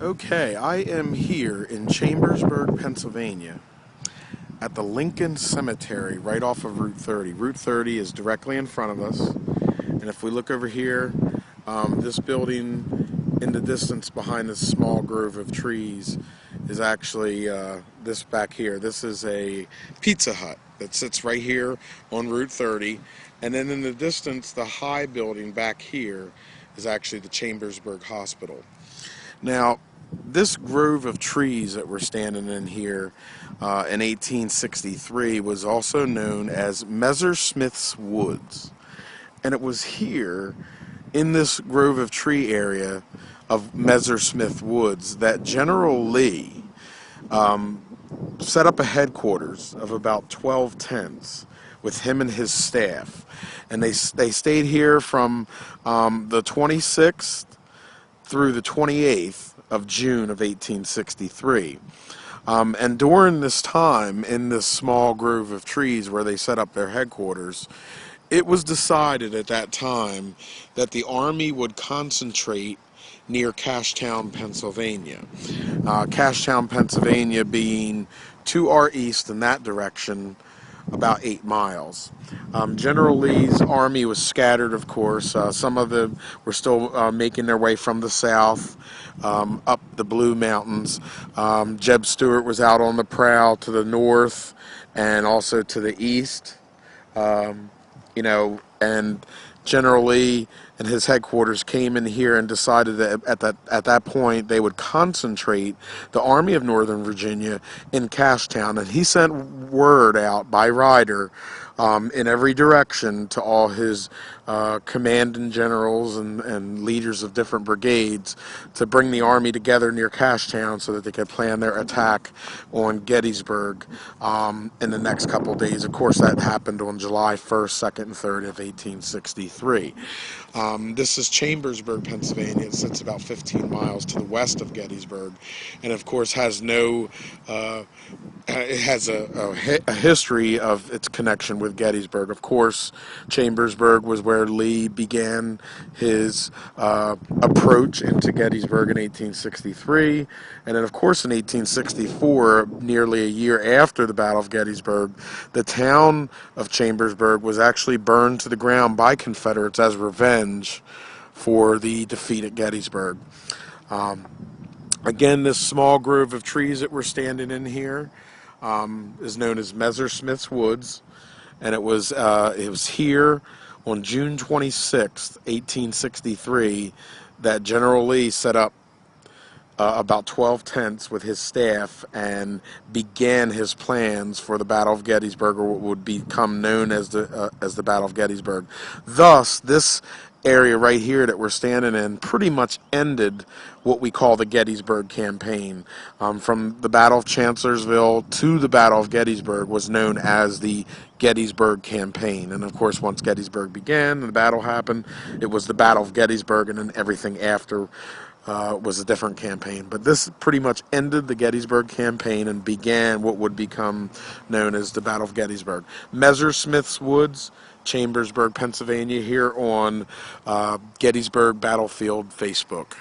Okay, I am here in Chambersburg, Pennsylvania, at the Lincoln Cemetery right off of Route 30. Route 30 is directly in front of us, and if we look over here, this building in the distance behind this small grove of trees is actually this back here. This is a Pizza Hut that sits right here on Route 30, and then in the distance, the high building back here is actually the Chambersburg Hospital. Now, this grove of trees that we're standing in here in 1863 was also known as Messersmith Woods. And it was here in this grove of tree area of Messersmith Woods that General Lee set up a headquarters of about 12 tents with him and his staff. And they stayed here from the 26th through the 28th of June of 1863. And during this time, in this small grove of trees where they set up their headquarters, it was decided at that time that the Army would concentrate near Cashtown, Pennsylvania. Cashtown, Pennsylvania being to our east in that direction, about 8 miles. General Lee's army was scattered, of course. Some of them were still making their way from the south up the Blue Mountains. Jeb Stuart was out on the prowl to the north and also to the east. And General Lee and his headquarters came in here and decided that at that point they would concentrate the Army of Northern Virginia in Cashtown, and he sent word out by rider in every direction to all his commanding generals and leaders of different brigades to bring the army together near Cashtown so that they could plan their attack on Gettysburg in the next couple days. Of course, that happened on July 1st, 2nd, and 3rd of 1863. This is Chambersburg, Pennsylvania. It sits about 15 miles to the west of Gettysburg, and of course has it has a history of its connection with Gettysburg. Of course, Chambersburg was where Lee began his approach into Gettysburg in 1863, and then of course in 1864, nearly a year after the Battle of Gettysburg, the town of Chambersburg was actually burned to the ground by Confederates as revenge for the defeat at Gettysburg. Again, this small grove of trees that we're standing in here is known as Messersmith Woods, and it was here on June 26th, 1863, that General Lee set up about 12 tents with his staff and began his plans for the Battle of Gettysburg, or what would become known as the Battle of Gettysburg. Thus, this area right here that we're standing in pretty much ended what we call the Gettysburg campaign. From the Battle of Chancellorsville to the Battle of Gettysburg was known as the Gettysburg campaign. And of course, once Gettysburg began and the battle happened, it was the Battle of Gettysburg, and then everything after was a different campaign. But this pretty much ended the Gettysburg campaign and began what would become known as the Battle of Gettysburg. Messersmith Woods, Chambersburg, Pennsylvania, here on Gettysburg Battlefield Facebook.